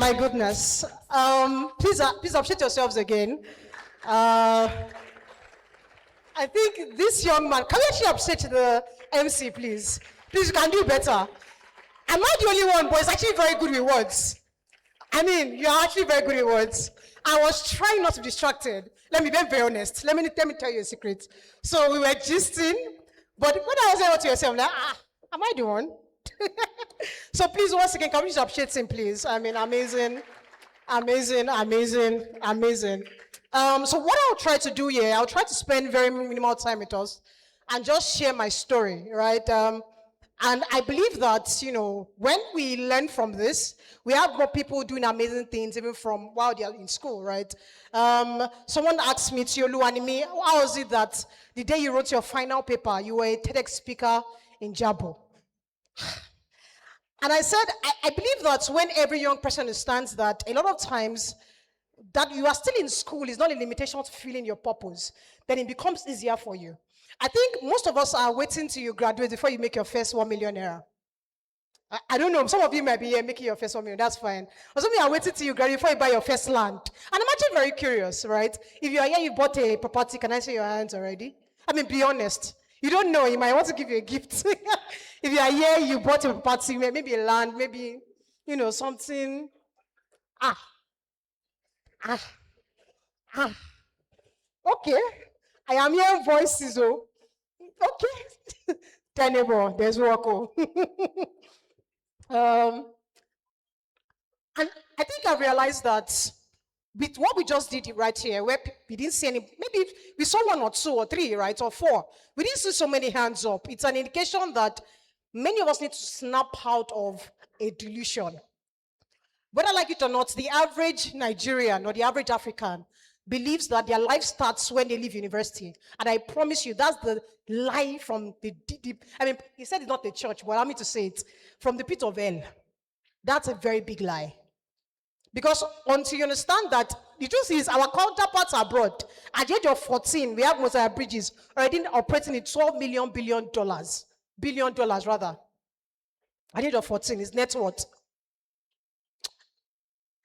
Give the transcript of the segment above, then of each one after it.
my goodness. Please appreciate yourselves again. I think this young man, can we actually appreciate the MC, please? Please, you can do better. Am I the only one, but it's actually very good with words? I mean, you're actually very good with words. I was trying not to be distracted. Let me be very honest. Let me tell you a secret. So we were gisting, but when I was able to yourself, I'm like, am I the one? So please, once again, can we just appreciate him, please? I mean, amazing, amazing, amazing, amazing. So what I'll try to do here, I'll try to spend very minimal time with us and just share my story, right? And I believe that, you know, when we learn from this, we have more people doing amazing things even from while they're in school, right? Someone asked me, Tioluwanimi, how is it that the day you wrote your final paper, you were a TEDx speaker in Jabo? And I said, I believe that when every young person understands that a lot of times that you are still in school is not a limitation to fulfilling your purpose, then it becomes easier for you. I think most of us are waiting till you graduate before you make your first 1 million naira. I don't know, some of you might be here making your first 1 million, that's fine. Or some of you are waiting till you graduate before you buy your first land. And I'm actually very curious, right? If you are here, you bought a property, can I see your hands already? I mean, be honest. You don't know, he might want to give you a gift. If you are here, you bought a property, maybe a land, maybe, you know, something. Okay. I am hearing voices, oh. Okay. Tenable, there's work. Oh. And I think I realized that with what we just did right here, where we didn't see any, maybe we saw 1 or 2 or 3, right, or 4. We didn't see so many hands up. It's an indication that many of us need to snap out of a delusion. Whether like it or not, the average Nigerian or the average African believes that their life starts when they leave university. And I promise you, that's the lie from the deep. I mean, he said it's not the church, but allow me to say it. From the pit of hell. That's a very big lie. Because until you understand that, the truth is our counterparts abroad, at the age of 14, we have most of our bridges already operating in $12 billion rather. At the age of 14 is net worth.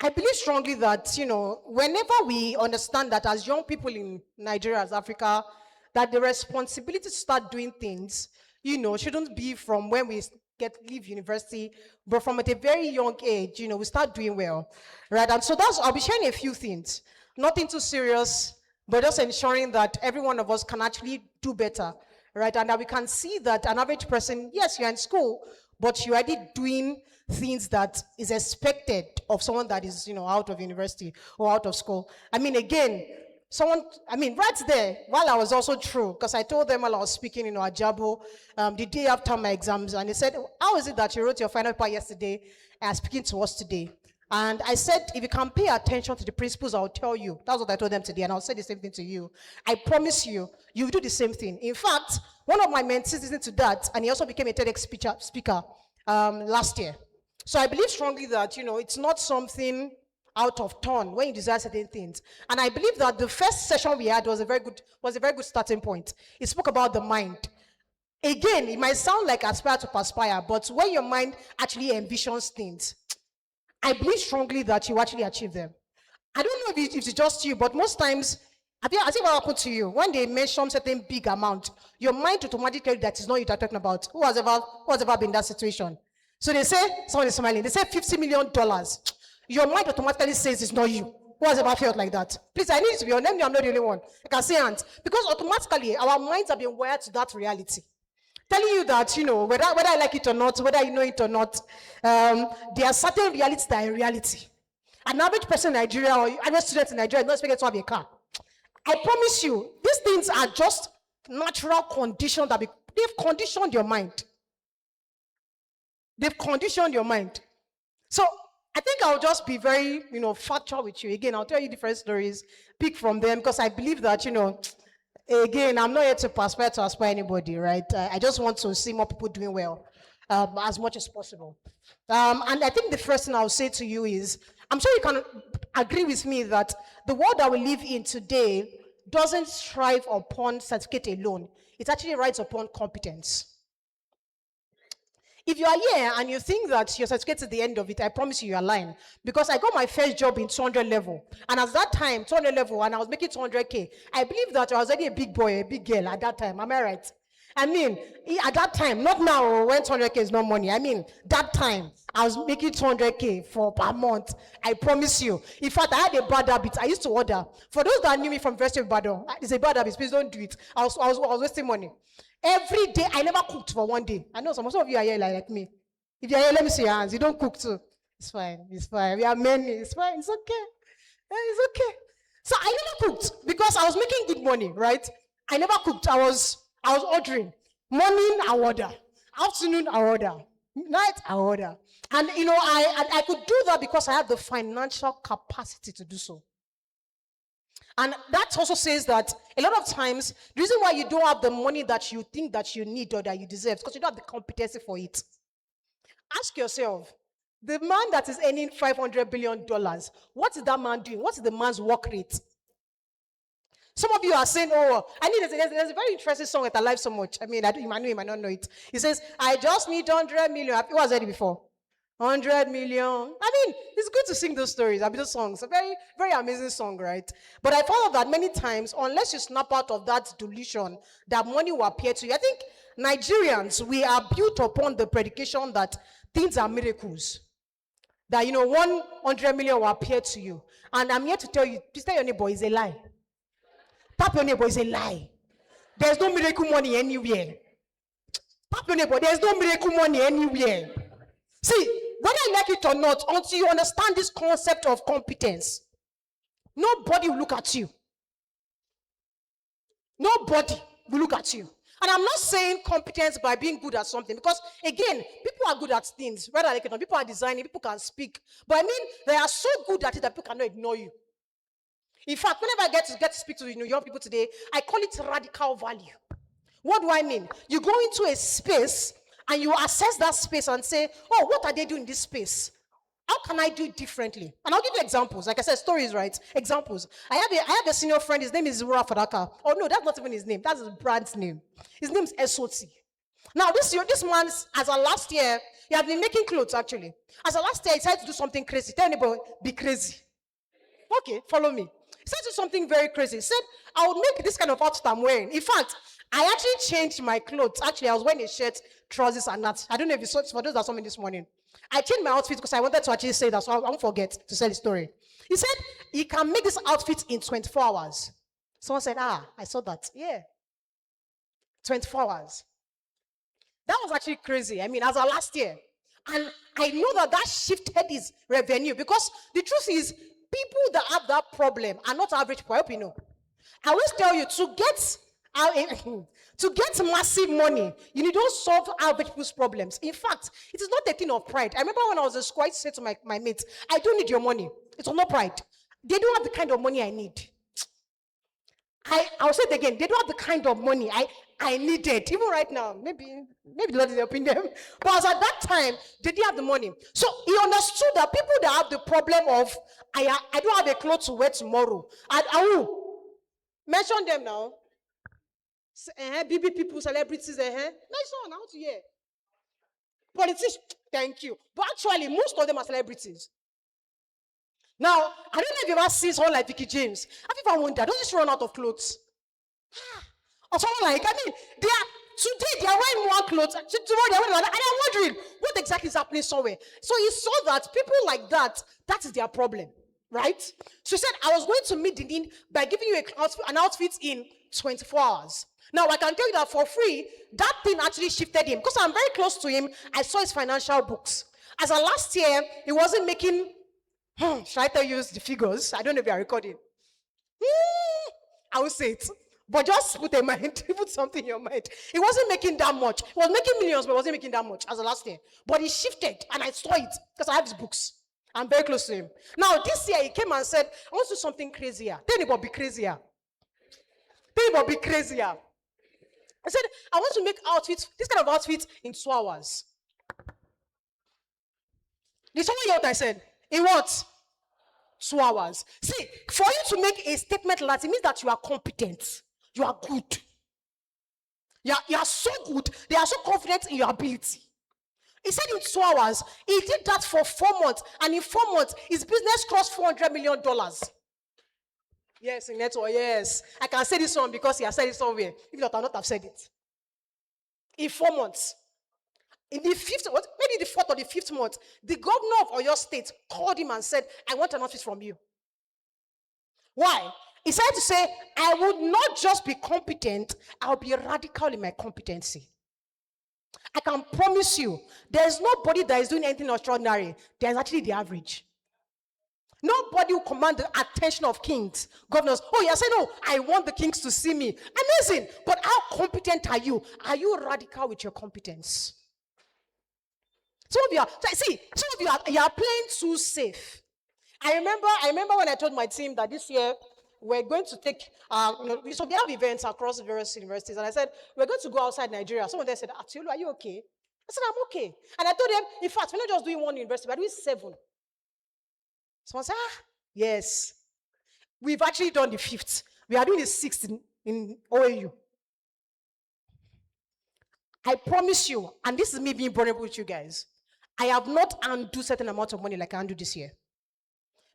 I believe strongly that, you know, whenever we understand that as young people in Nigeria, as Africa, that the responsibility to start doing things, you know, shouldn't be from when we leave university, but from at a very young age, you know, we start doing well, right? And so I'll be sharing a few things, nothing too serious, but just ensuring that every one of us can actually do better, right? And that we can see that an average person, yes, you're in school, but you're already doing things that is expected of someone that is, you know, out of university or out of school. I mean, again, right there, while I was also true, because I told them while I was speaking, you know, at Jabo, the day after my exams, and they said, how is it that you wrote your final paper yesterday and are speaking to us today? And I said, if you can pay attention to the principles, I'll tell you. That's what I told them today, and I'll say the same thing to you. I promise you, you will do the same thing. In fact, one of my mentees listened to that, and he also became a TEDx speaker last year. So I believe strongly that, you know, it's not something out of turn when you desire certain things. And I believe that the first session we had was a very good starting point. It spoke about the mind. Again, it might sound like aspire to perspire, but when your mind actually envisions things, I believe strongly that you actually achieve them. I don't know if it's just you, but most times, has it ever happened to you? When they mention certain big amount, your mind automatically tells you that it's not you they're talking about. Who has ever been in that situation? So they say, someone is smiling, they say $50 million. Your mind automatically says it's not you. Who has ever felt like that? Please, I need to be honest, I'm not the only one. I can see hands. Because automatically, our minds have been wired to that reality. Telling you that, you know, whether I like it or not, whether you know it or not, there are certain realities that are in reality. An average person in Nigeria or average student in Nigeria is not expected to have a car. I promise you, these things are just natural conditions that they've conditioned your mind. They've conditioned your mind. So I think I'll just be very, you know, factual with you. Again, I'll tell you different stories, pick from them, because I believe that, you know, again, I'm not here to aspire anybody, right? I just want to see more people doing well as much as possible. And I think the first thing I'll say to you is, I'm sure you can agree with me that the world that we live in today doesn't strive upon certificate alone. It actually rides upon competence. If you are here and you think that your certificate is the end of it, I promise you are lying. Because I got my first job in 200 level. And at that time, 200 level, and I was making 200K. I believe that I was already a big boy, a big girl at that time. Am I right? I mean, at that time, not now when 200K is no money. I mean, that time, I was making 200K per month. I promise you. In fact, I had a bad habit. I used to order. For those that knew me from University of Ibadan, it's a bad habit. Please don't do it. I was wasting money. Every day, I never cooked for one day. I know some of you are here like me. If you're here, let me see your hands. You don't cook too. It's fine. It's fine. We are many. It's fine. It's okay. It's okay. So I never cooked because I was making good money, right? I never cooked. I was ordering. Morning, I order. Afternoon, I order. Night, I order. And I could do that because I had the financial capacity to do so. And that also says that a lot of times, the reason why you don't have the money that you think that you need or that you deserve is because you don't have the competency for it. Ask yourself, the man that is earning $500 billion, what is that man doing? What is the man's work rate? Some of you are saying, oh, there's a very interesting song that I like so much. I mean, you might not know it. He says, I just need 100 million. Who has heard it before? 100 million. I mean, it's good to sing those stories. I mean, those songs. A very, very amazing song, right? But I found out that many times, unless you snap out of that delusion, that money will appear to you. I think Nigerians, we are built upon the predication that things are miracles. That, 100 million will appear to you. And I'm here to tell you, please tell your neighbor, it's a lie. Tap your neighbor, it's a lie. There's no miracle money anywhere. Tap your neighbor, there's no miracle money anywhere. See, whether you like it or not, until you understand this concept of competence, nobody will look at you. Nobody will look at you. And I'm not saying competence by being good at something, because again, people are good at things, whether like it or not. People are designing, people can speak. But I mean, they are so good at it that people cannot ignore you. In fact, whenever I get to speak to young people today, I call it radical value. What do I mean? You go into a space and you assess that space and say, oh, what are they doing in this space? How can I do it differently? And I'll give you examples. Like I said, stories, right? Examples. I have a senior friend. His name is Zura Fadaka. Oh, no, that's not even his name. That's his brand's name. His name is SOT. Now, this man's, as of last year, he had been making clothes, actually. As of last year, he decided to do something crazy. Tell anybody, be crazy. Okay, follow me. He said to do something very crazy. He said, I would make this kind of outfit I'm wearing. In fact, I actually changed my clothes. Actually, I was wearing a shirt, trousers, and that. I don't know if you saw it, for those that saw me this morning. I changed my outfit because I wanted to actually say that, so I won't forget to tell the story. He said, he can make this outfit in 24 hours. Someone said, I saw that. Yeah. 24 hours. That was actually crazy. I mean, as of last year. And I know that shifted his revenue, because the truth is, people that have that problem are not average people. I hope you know. I always tell you, to get massive money, you need to solve average people's problems. In fact, it is not a thing of pride. I remember when I was in school, I said to my mates, I don't need your money. It's not pride. They don't have the kind of money I need. I'll say it again. They don't have the kind of money I needed. Even right now, maybe the Lord is helping them. But as at that time, they didn't have the money. So he understood that people that have the problem of, I don't have a clothes to wear tomorrow. Mention them now. BB people, celebrities, nice one, how to hear? Politicians, thank you. But actually, most of them are celebrities. Now, I don't know if you've ever seen someone like Vicky James. Have you ever wondered, don't just run out of clothes? Or someone like, today they are wearing one clothes, tomorrow they are wearing another, and I'm wondering, what exactly is happening somewhere? So he saw that people like that is their problem, right? So he said, I was going to meet the need by giving you an outfit in 24 hours. Now, I can tell you that for free, that thing actually shifted him. Because I'm very close to him, I saw his financial books. As of last year, he wasn't making, should I tell you the figures? I don't know if you are recording. I will say it. But just put something in your mind. He wasn't making that much. He was making millions, but he wasn't making that much as of last year. But he shifted, and I saw it, because I have his books. I'm very close to him. Now, this year, he came and said, I want to do something crazier. Tell anybody, be crazier. Tell anybody, be crazier. I said, I want to make this kind of outfit in 2 hours. Did someone hear what I said? In what? 2 hours. See, for you to make a statement like that, it means that you are competent. You are good. You are so good. They are so confident in your ability. He said in 2 hours, he did that for 4 months, and in 4 months, his business crossed $400 million. Yes, in network, yes. I can say this one because he has said it somewhere. If not, I would not have said it. In 4 months. In the fifth, maybe the fourth or the fifth month, the governor of Oyo State called him and said, I want an office from you. Why? He said to say, I would not just be competent, I'll be radical in my competency. I can promise you, there's nobody that is doing anything extraordinary. There's actually the average. Nobody will command the attention of kings, governors. Oh, you say, no, I want the kings to see me. Amazing. But how competent are you? Are you radical with your competence? Some of you are, you are playing too safe. I remember when I told my team that this year we're going to take, so we have events across various universities, and I said, we're going to go outside Nigeria. Some of them said, Tiolu, are you okay? I said, I'm okay. And I told them, in fact, we're not just doing one university, we're doing 7. Someone said, yes. We've actually done the 5th. We are doing the 6th in OAU. I promise you, and this is me being vulnerable with you guys, I have not undo certain amount of money like I undo this year.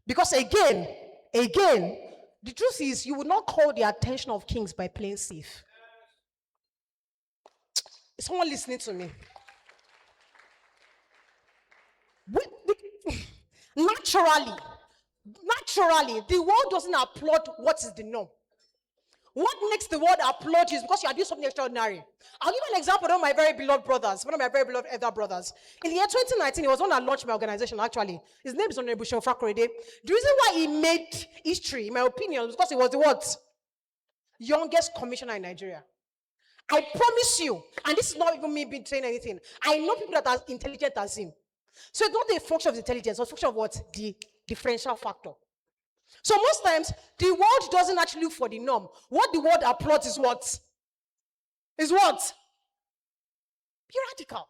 Because again, the truth is, you will not call the attention of kings by playing safe. Is someone listening to me? Naturally, the world doesn't applaud what is the norm. What makes the world applaud you is because you are doing something extraordinary. I'll give you an example of one of my very beloved brothers, one of my very beloved elder brothers. In the year 2019, he was one that launched my organization, actually. His name is Honorable Sheofra Korede. The reason why he made history, in my opinion, was because he was the what? Youngest commissioner in Nigeria. I promise you, and this is not even me being saying anything, I know people that are intelligent as him. So it's not a function of intelligence, it's a function of what? The differential factor. So most times, the world doesn't actually look for the norm. What the world applauds is what? Is what? Be radical.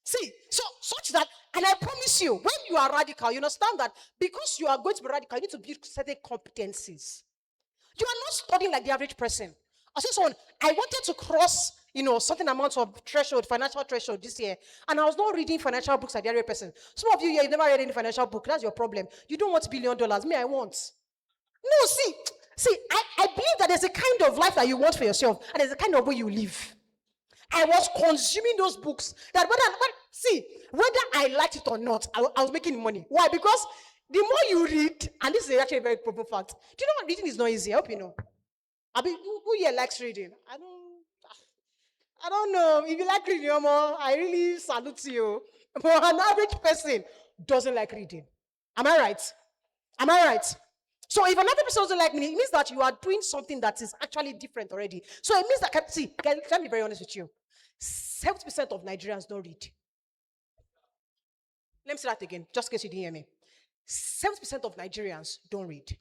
See, so such that, and I promise you, when you are radical, you understand that because you are going to be radical, you need to build certain competencies. You are not studying like the average person. I said someone, I wanted to cross, certain amount of threshold, financial threshold this year, and I was not reading financial books like the average person. Some of you here, you've never read any financial book. That's your problem. You don't want $1 billion. Me, I want. No, see, I believe that there's a kind of life that you want for yourself, and there's a kind of way you live. I was consuming those books that whether I liked it or not, I was making money. Why? Because the more you read, and this is actually a very proper fact, do you know what reading is not easy? I hope you know. I mean, who here likes reading? I don't know. If you like reading, I really salute you. But an average person doesn't like reading. Am I right? So if another person doesn't like me, it means that you are doing something that is actually different already. So it means that, can be very honest with you. 70% of Nigerians don't read. Let me say that again, just in case you didn't hear me. 70% of Nigerians don't read.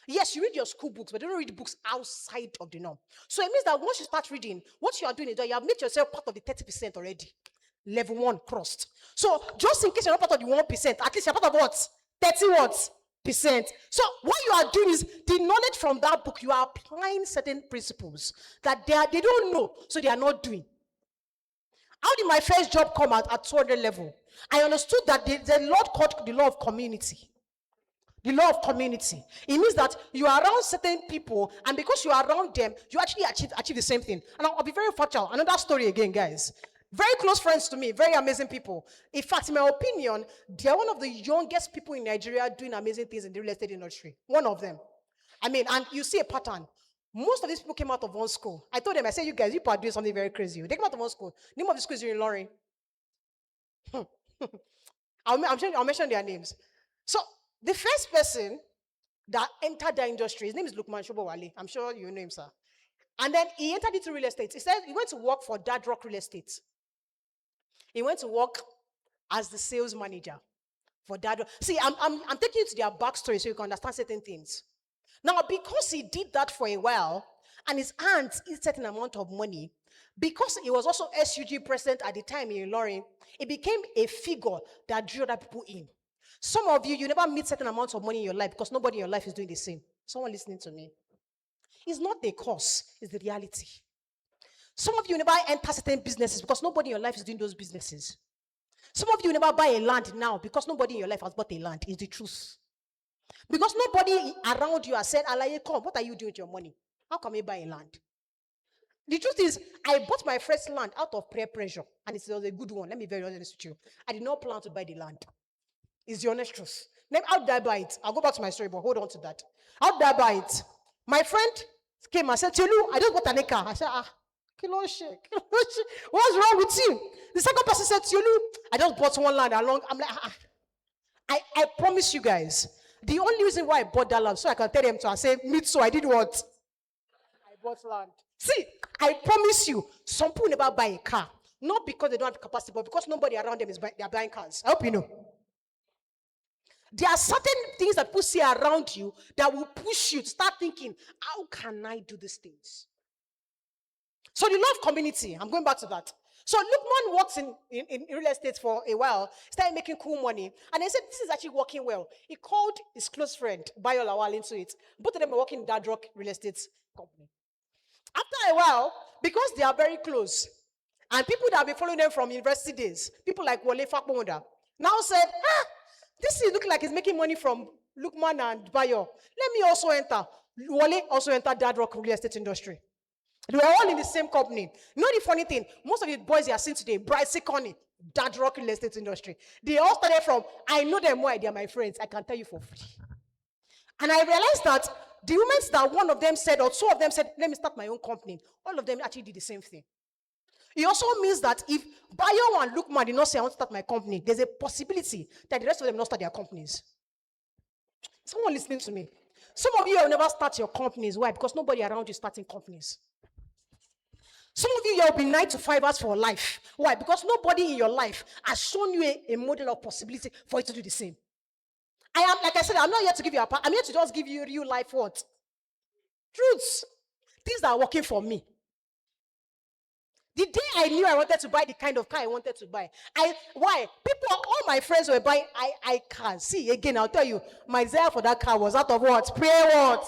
Yes, you read your school books, but you don't read books outside of the norm. So it means that once you start reading, what you are doing is that you have made yourself part of the 30% already. Level 1 crossed. So just in case you're not part of the 1%, at least you're part of what? 30 what? %. So what you are doing is the knowledge from that book, you are applying certain principles that they don't know, so they are not doing. How did my first job come out at 200 level? I understood that the Lord called the law of community. The law of community. It means that you are around certain people, and because you are around them, you actually achieve the same thing. And I'll be very factual. Another story again, guys. Very close friends to me, very amazing people. In fact, in my opinion, they are one of the youngest people in Nigeria doing amazing things in the real estate industry. One of them. And you see a pattern. Most of these people came out of one school. I told them, I said, you guys, you are doing something very crazy. They came out of one school. Name of the school is in Lorry. I'll mention their names. So, the first person that entered the industry, his name is Lukman Shobowale. I'm sure you know him, sir. And then he entered into real estate. He said he went to work for Dad Rock Real Estate. He went to work as the sales manager for Dad Rock. See, I'm taking you to their backstory so you can understand certain things. Now, because he did that for a while, and his aunt is a certain amount of money, because he was also SUG president at the time in Lorraine, it became a figure that drew other people in. Some of you never meet certain amounts of money in your life because nobody in your life is doing the same. Someone listening to me. It's not the cause, it's the reality. Some of you never enter certain businesses because nobody in your life is doing those businesses. Some of you never buy a land now because nobody in your life has bought a land. It's the truth. Because nobody around you has said, Alaye, come, what are you doing with your money? How can we buy a land? The truth is, I bought my first land out of peer pressure, and it was a good one. Let me be very honest with you. I did not plan to buy the land. It's the honest truth. How did I buy it? I'll go back to my story, but hold on to that. How did I buy it? My friend came and said, Tiolu, I just bought an acre. I said, kilo shake. What's wrong with you? The second person said, Tiolu, I just bought one land along. I'm like, I promise you guys, the only reason why I bought that land, so I can tell them to, I say, me too, I did what? I bought land. See, I promise you, some people never buy a car. Not because they don't have capacity, but because nobody around them they're buying cars. I hope you know. There are certain things that people see around you that will push you to start thinking, how can I do these things? So the love community, I'm going back to that. So Lukman works in real estate for a while, started making cool money, and he said, this is actually working well. He called his close friend, Bayo Lawal, into it. Both of them are working in that rock real estate company. After a while, because they are very close, and people that have been following them from university days, people like Wole Fakmonda, now said, this is looking like he's making money from Lukman and Bayo. Let me also enter. Wole also entered that rock real estate industry. They were all in the same company. You know the funny thing? Most of the boys you are seeing today, Bryce Connie, that rock real estate industry, they all started from, I know them more, they are my friends. I can tell you for free. And I realized that the moments that one of them said, or two of them said, let me start my own company, all of them actually did the same thing. It also means that if Bayo and Lukman did not say, I want to start my company, there's a possibility that the rest of them not start their companies. Someone listening to me. Some of you will never start your companies. Why? Because nobody around you is starting companies. Some of you will be 9 to 5 hours for life. Why? Because nobody in your life has shown you a model of possibility for you to do the same. I am, like I said, I'm not here to give you a part. I'm here to just give you real life what? Truths. Things that are working for me. The day I knew I wanted to buy the kind of car I wanted to buy. Why? All my friends were buying I cars. See, again, I'll tell you, my desire for that car was out of what? Prayer what?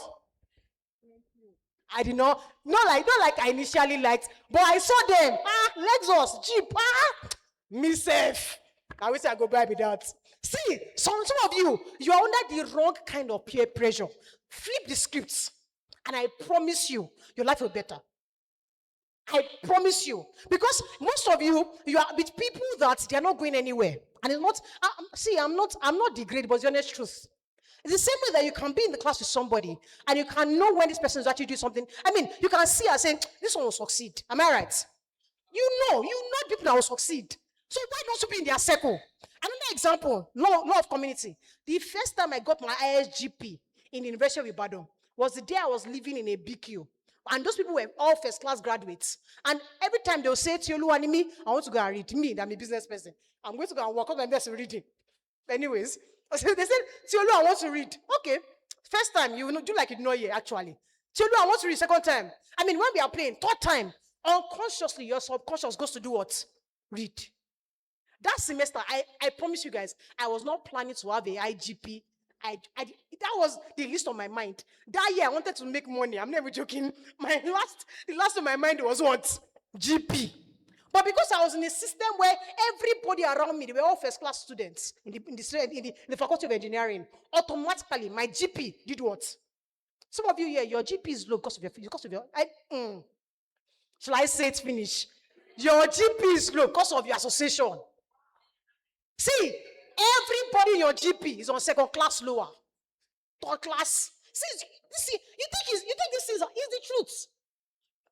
I did not like I initially liked, but I saw them. Lexus, Jeep, myself. I wish I go buy with that. See, some of you are under the wrong kind of peer pressure. Flip the scripts, and I promise you, your life will be better. I promise you. Because most of you are with people that they are not going anywhere. And it's not, I'm not degraded, but it's the honest truth. It's the same way that you can be in the class with somebody and you can know when this person is actually doing something. I mean, you can see and say, this one will succeed. Am I right? You know people that will succeed. So why don't you be in their circle? Another example, law of community. The first time I got my ISGP in University of Ibadan was the day I was living in a BQ. And those people were all first-class graduates. And every time they'll say, Tioluwanimi, I want to go and read. Me, I'm a business person. I'm going to go and work on my best reading. Anyways, they said, Tiolu, I want to read. Okay. First time, you do like you know here, actually. Tiolu, I want to read. Second time. I mean, when we are playing, third time, unconsciously, your subconscious goes to do what? Read. That semester, I promise you guys, I was not planning to have a IGP. That was the least on my mind. That year, I wanted to make money. I'm never joking. The last on my mind was what? GP. But because I was in a system where everybody around me, they were all first-class students in the Faculty of Engineering, automatically, my GP did what? Some of you here, your GP is low because of your shall I say it finish? Your GP is low because of your association. See, everybody in your GP is on second class lower. Third class. See, you think this is the truth.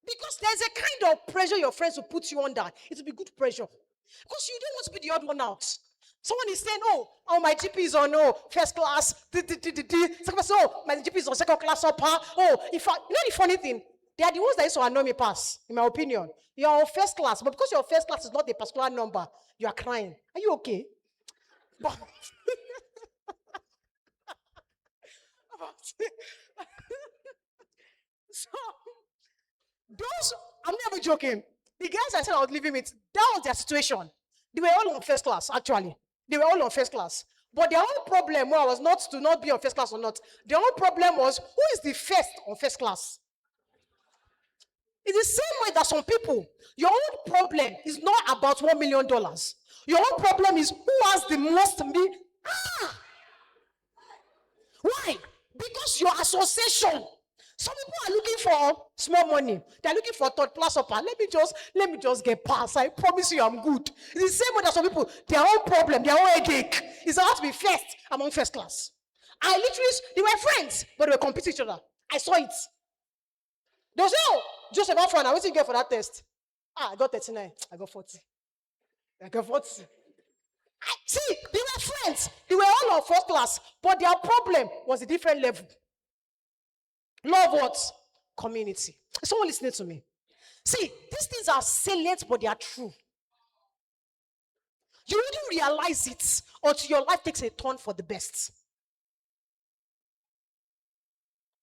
Because there's a kind of pressure your friends will put you under. It will be good pressure. Because you don't want to be the odd one out. Someone is saying, oh, my GP is on first class. Second class, my GP is on second class upper. Oh, in fact, you know the funny thing? They are the ones that used to annoy me pass, in my opinion. You are on first class, but because your first class is not a particular number, you are crying. Are you okay? But so those, I'm never joking. The guys I said I was living with, that was their situation. They were all on first class, actually. They were all on first class. But their own problem was not to not be on first class or not. Their own problem was, who is the first on first class? It's the same way that some people, your own problem is not about $1 million. Your own problem is who has the most me. Why? Because your association. Some people are looking for small money. They're looking for third class upper. Let me just get past. I promise you I'm good. It's the same way that some people, their own problem, their own headache is how to be first among first class. They were friends, but they were competing each other. I saw it. They say, oh, Joseph, how far now? What did you get for that test? I got 39. I got 40. I got 40. See, they were friends. They were all of first class, but their problem was a different level. Love what? Community. Someone listening to me. See, these things are salient, but they are true. You wouldn't realize it until your life takes a turn for the best.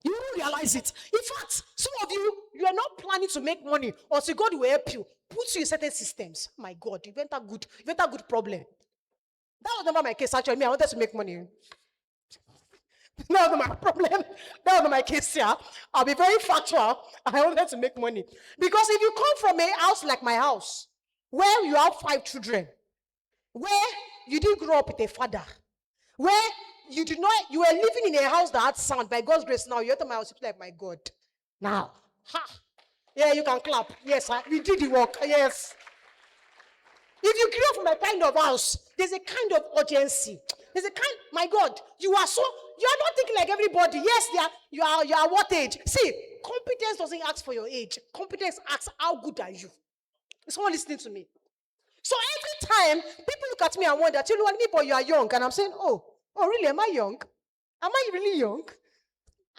You wouldn't realize it. In fact, some of you are not planning to make money until God will help you, put you in certain systems. My God, you went a good problem. That was never my case, actually. Me, I wanted to make money. That was my problem. That was my case here. I'll be very factual. I wanted to make money. Because if you come from a house like my house, where you have 5 children, where you didn't grow up with a father, where you were living in a house that had sound, by God's grace now, you enter my house, you're like, my God. Now, yeah, you can clap. Yes, we did the work. Yes. If you grew up from a kind of house, there's a kind of urgency. My God, you are not thinking like everybody. Yes, you are what age? See, competence doesn't ask for your age. Competence asks, how good are you? Is someone listening to me? So every time people look at me and wonder, Tioluwanimi, but you are young. And I'm saying, oh, really? Am I young? Am I really young?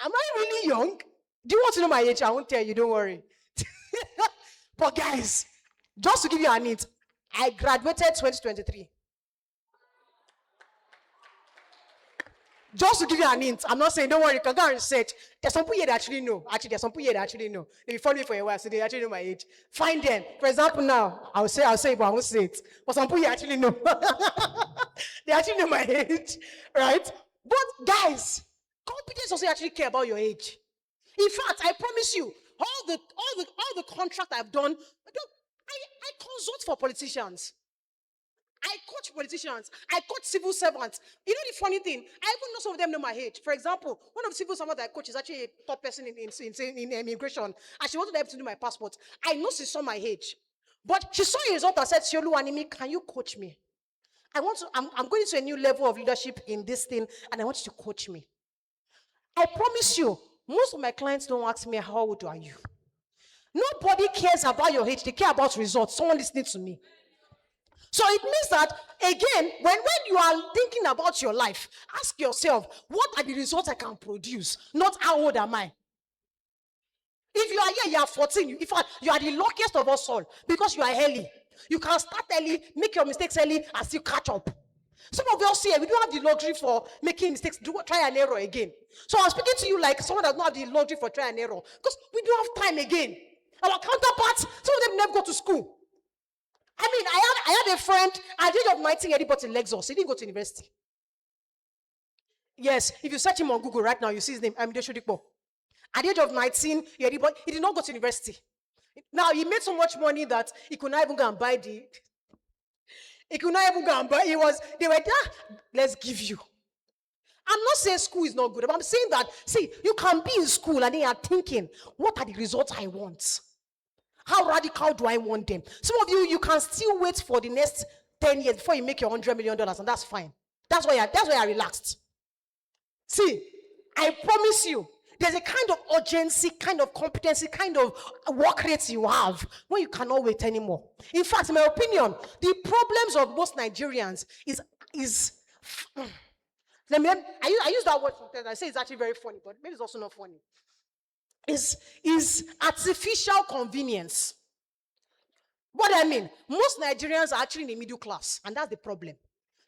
Am I really young? Do you want to know my age? I won't tell you, don't worry. But guys, just to give you an hint, I graduated 2023. Just to give you an hint, I'm not saying, don't worry, you can go and research. There's some people here that actually know. Actually, there's some people here that actually know. They've followed me for a while, so they actually know my age. Find them. For example, now, I'll say it, but I won't say it. But some people here actually know. They actually know my age, right? But guys, competence doesn't actually care about your age. In fact, I promise you, all the contract I've done, I consult for politicians. I coach politicians. I coach civil servants. You know the funny thing? I even know some of them know my age. For example, one of the civil servants I coach is actually a top person in immigration. And she wanted them to do my passport. I know she saw my age. But she saw a result and said, Tioluwanimi, can you coach me? I'm going to a new level of leadership in this thing, and I want you to coach me. I promise you, most of my clients don't ask me, how old are you? Nobody cares about your age. They care about results. Someone listening to me. So it means that, again, when you are thinking about your life, ask yourself, what are the results I can produce? Not how old am I? If you are here, you are 14. In fact, you are the luckiest of us all because you are early. You can start early, make your mistakes early, and still catch up. Some of us here, we don't have the luxury for making mistakes, try and error again. So I'm speaking to you like someone that doesn't have the luxury for try and error because we don't have time again. Our counterparts, some of them never go to school. I mean, I had a friend, at the age of 19, he bought a Lexus. He didn't go to university. Yes, if you search him on Google right now, you see his name, Amideshodipo. At the age of 19, he did not go to university. Now, he made so much money that he could not even go and buy they were, let's give you. I'm not saying school is not good, but I'm saying that, see, you can be in school and then you're thinking, what are the results I want? How radical do I want them? Some of you can still wait for the next 10 years before you make your $100 million, and that's fine. That's why you're relaxed. See, I promise you, there's a kind of urgency, kind of competency, kind of work rate you have when you cannot wait anymore. In fact, in my opinion, the problems of most Nigerians is I use that word sometimes. I say it's actually very funny, but maybe it's also not funny. Is artificial convenience. What I mean, most Nigerians are actually in the middle class, and that's the problem.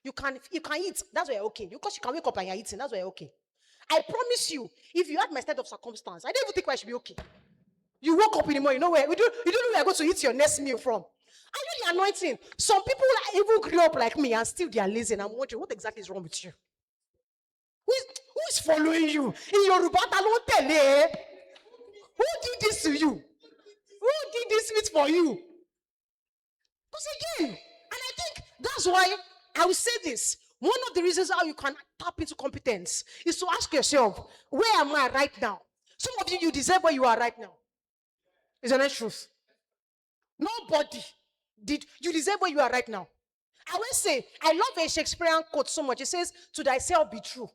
You can eat, that's why you're okay. Because you can wake up and you're eating, that's why you're okay. I promise you, if you had my state of circumstance, I don't even think I should be okay. You woke up in the morning, you know where you don't know where you're going to eat your next meal from. I know the anointing. Some people even grew up like me and still they are lazy, and I'm wondering what exactly is wrong with you. Who is following you? In Yoruba, don't tell me. Who did this to you? Who did this with for you? Because again, and I think That's why I will say this. One of the reasons how you can tap into competence is to ask yourself, where am I right now? Some of you deserve where you are right now. Isn't that truth? Nobody did. You deserve where you are right now. I will say, I love a Shakespearean quote so much. It says, to thyself be true.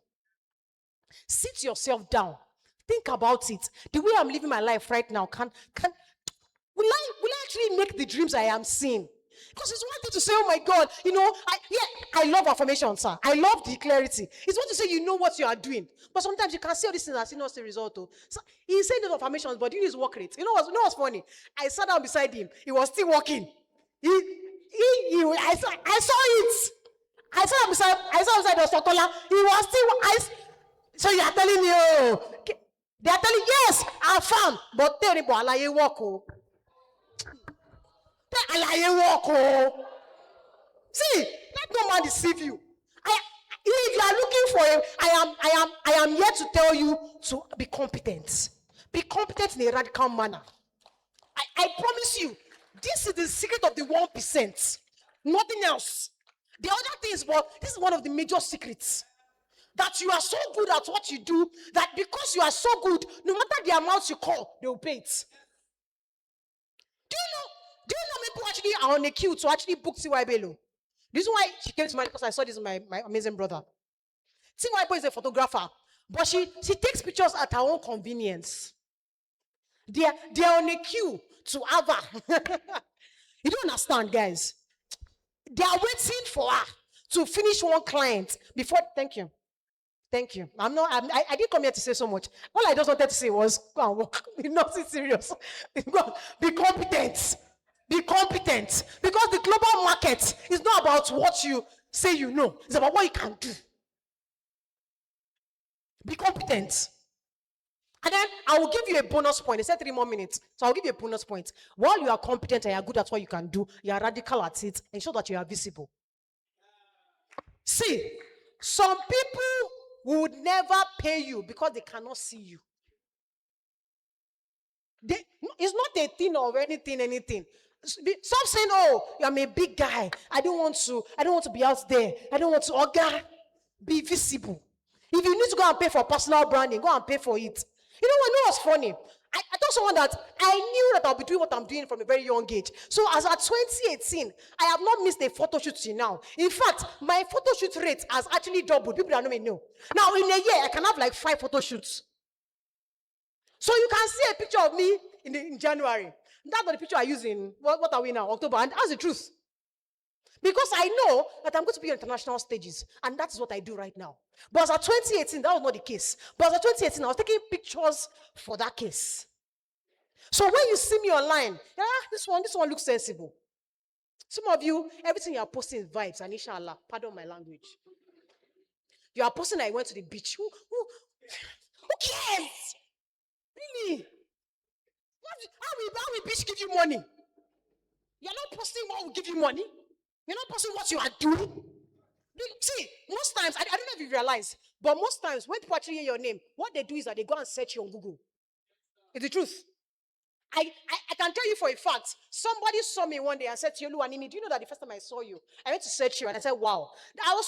Sit yourself down. Think about it. The way I'm living my life right now, will I actually make the dreams I am seeing? Because it's one thing to say, oh my God, I love affirmation, sir. I love the clarity. It's one to say you know what you are doing. But sometimes you can see all these things and see not the result. So he's saying those affirmations, but you his work rate. You know what's funny? I sat down beside him. He was still working. I saw it. I saw beside the Sotola. He was still. So you are telling me, they are telling yes, I found, but terrible. Alaye work. See, let no man deceive you. If you are looking for him, I am here to tell you to be competent. Be competent in a radical manner. I promise you, this is the secret of the 1%. Nothing else. The other thing is, this is one of the major secrets. That you are so good at what you do, that because you are so good, no matter the amount you call, they will pay it. Do you know people actually are on a queue to actually book T.Y. Bello? This is why she came to mind, because I saw this with my amazing brother. T.Y. Bello is a photographer, but she takes pictures at her own convenience. They are on a queue to have her. You don't understand, guys. They are waiting for her to finish one client before. Thank you. I didn't come here to say so much. All I just wanted to say was, go and work. Nothing serious. Be competent. Be competent. Because the global market is not about what you say you know. It's about what you can do. Be competent. And then I will give you a bonus point. They said 3 more minutes. So I'll give you a bonus point. While you are competent and you are good at what you can do, you are radical at it, ensure that you are visible. See, some people would never pay you because they cannot see you. It's not a thing or anything. Stop saying, oh, I'm a big guy. I don't want to be out there. I don't want to, be visible. If you need to go and pay for personal branding, go and pay for it. You know what's funny? I told someone that I knew that I'll be doing what I'm doing from a very young age. So as at 2018, I have not missed a photo shoot till now. In fact, my photo shoot rate has actually doubled. People that know me know. Now in a year, I can have like 5 photo shoots. So you can see a picture of me in January. That's not the picture I use in, what are we now, October? And that's the truth. Because I know that I'm going to be on international stages. And that's what I do right now. But as at 2018, that was not the case. But as at 2018, I was taking pictures for that case. So when you see me online, this one looks sensible. Some of you, everything you are posting is vibes, and inshallah, pardon my language. You are posting I went to the beach. Who cares? Really? How will beach give you money? You're not posting what will give you money. You're not posting what you are doing. See, most times, I don't know if you realize, but most times when people actually hear your name, what they do is that they go and search you on Google. It's the truth. I can tell you for a fact, somebody saw me one day and said, Tioluwanimi, do you know that the first time I saw you, I went to search you and I said, wow. I was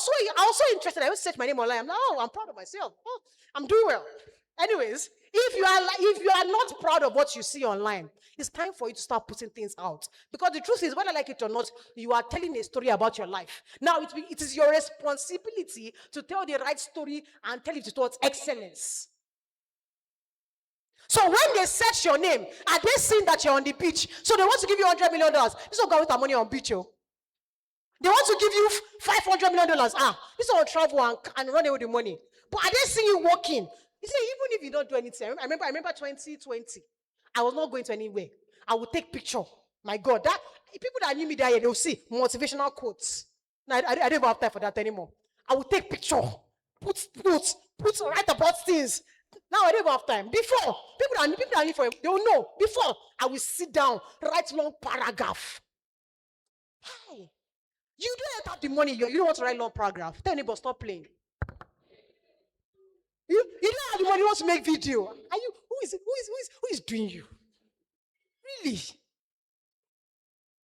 so interested. I went to search my name online. I'm like, oh, I'm proud of myself. Oh, I'm doing well. Anyways, if you are not proud of what you see online, it's time for you to start putting things out. Because the truth is, whether I like it or not, you are telling a story about your life. Now, it is your responsibility to tell the right story and tell it towards excellence. So when they search your name, are they seeing that you're on the beach? So they want to give you $100 million. This will go with our money on beach, yo. They want to give you $500 million. This will travel and run away with the money. But are they seeing you working? You see, even if you don't do anything, I remember 2020. I was not going to anywhere. I would take picture. My God, that people that knew me that year, they'll see motivational quotes. Now, I don't even have time for that anymore. I would take picture, put write about things. Now I don't even have time. Before, people that knew for they will know. Before, I will sit down, write long paragraph. How? You don't have the money. You don't want to write long paragraph. Tell anybody, stop playing. You don't have the money. You want to make video. Are you? Who is doing you? Really?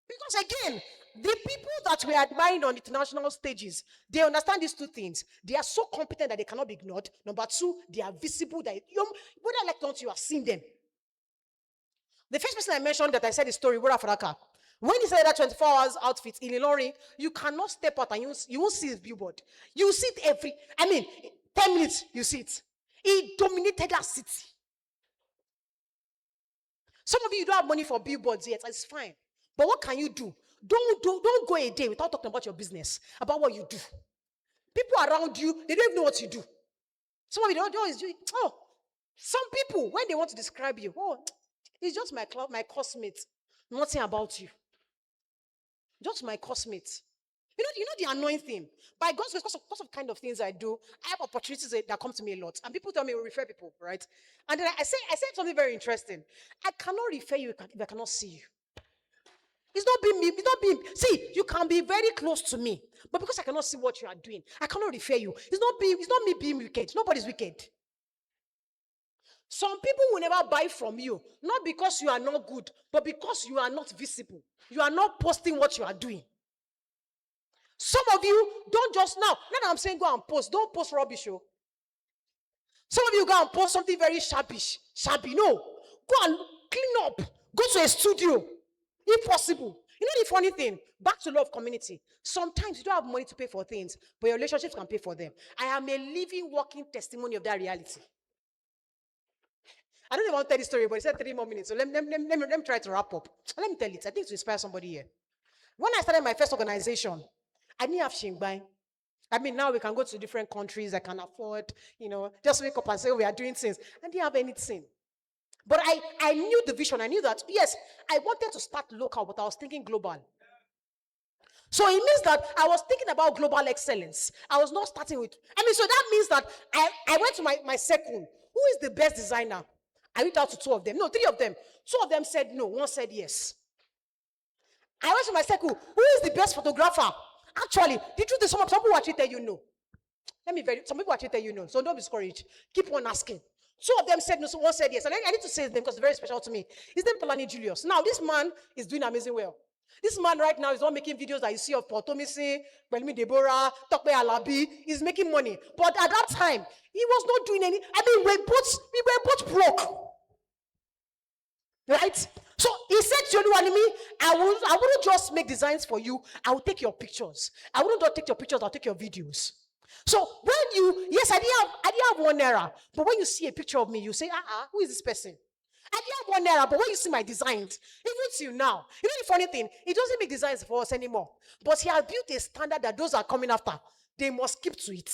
Because again, The people that we're admiring on international stages, they understand these two things. They are so competent that they cannot be ignored. Number two, they are visible that whether I like or not, you are seeing them. The first person I mentioned that I said the story, Wura Faraka. When he said that 24 hours outfit in Ilorin, you cannot step out and you won't see his billboard. You see it 10 minutes, you see it. He dominated that city. Some of you don't have money for billboards yet, it's fine. But what can you do? Don't go a day without talking about your business, about what you do. People around you, they don't even know what you do. Some of you don't always do. Oh, some people, when they want to describe you, oh, it's just my classmate. Nothing about you. Just my classmate. You know the annoying thing. By God's grace, because of kind of things I do, I have opportunities that come to me a lot. And people tell me, refer people, right? And then I said something very interesting. I cannot refer you if I cannot see you. It's not being me. It's not being. See, you can be very close to me, but because I cannot see what you are doing, I cannot refer you. It's not me being wicked. Nobody's wicked. Some people will never buy from you, not because you are not good, but because you are not visible. You are not posting what you are doing. Some of you don't just now that I'm saying go and post, don't post rubbish. Oh. Some of you go and post something very shabby. No, go and clean up. Go to a studio, if possible. You know the funny thing, back to love community. Sometimes you don't have money to pay for things, but your relationships can pay for them. I am a living, walking testimony of that reality. I don't even want to tell the story, but it said 3 more minutes. So let me try to wrap up. Let me tell it. I think to inspire somebody here. When I started my first organization, I didn't have Shingbai. Now we can go to different countries. I can afford, just wake up and say, we are doing things. I didn't have anything. But I knew the vision. I knew that, yes, I wanted to start local, but I was thinking global. So it means that I was thinking about global excellence. I was not starting with, so that means that I went to my circle. Who is the best designer? I reached out to 2 of them. No, 3 of them. 2 of them said no. 1 said yes. I went to my circle. Who is the best photographer? Actually, the truth is some people actually tell you no. Some people actually tell you no. So don't be discouraged. Keep on asking. 2 of them said no, so 1 said yes. And I need to say his name because it's very special to me. His name is Tolani Julius. Now, this man is doing amazing well. This man right now is not making videos that you see of Portomisi, Belmi Deborah, Tokpe Alabi. He's making money. But at that time, he was not doing any. We were both broke. Right? So he said, Tioluwanimi, I wouldn't just make designs for you. I will take your pictures. I wouldn't just take your pictures, I'll take your videos. So when yes, I didn't have 1 naira. But when you see a picture of me, you say, who is this person? I didn't have 1 naira, but when you see my designs, even till now, you know the funny thing, he doesn't make designs for us anymore. But he has built a standard that those are coming after, they must keep to it.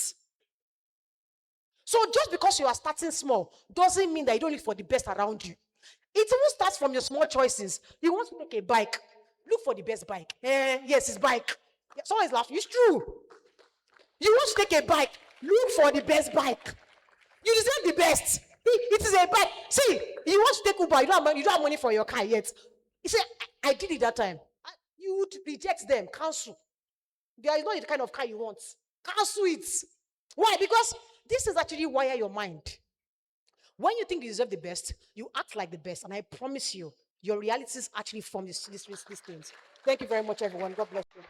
So just because you are starting small, doesn't mean that you don't look for the best around you. It even starts from your small choices. You want to make a bike, look for the best bike. Yes, it's bike. Someone is laughing. It's true. You want to take a bike, look for the best bike. You deserve the best. It is a bike. See, you want to take Uber, you don't have money for your car yet. He said, I did it that time. You would reject them, cancel. There is not the kind of car you want. Cancel it. Why? Because this is actually wire your mind. When you think you deserve the best, you act like the best. And I promise you, your realities actually form these things. Thank you very much, everyone. God bless you.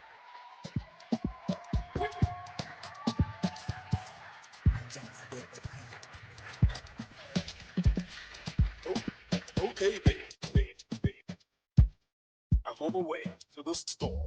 Okay, wait. I'm on my way to the store.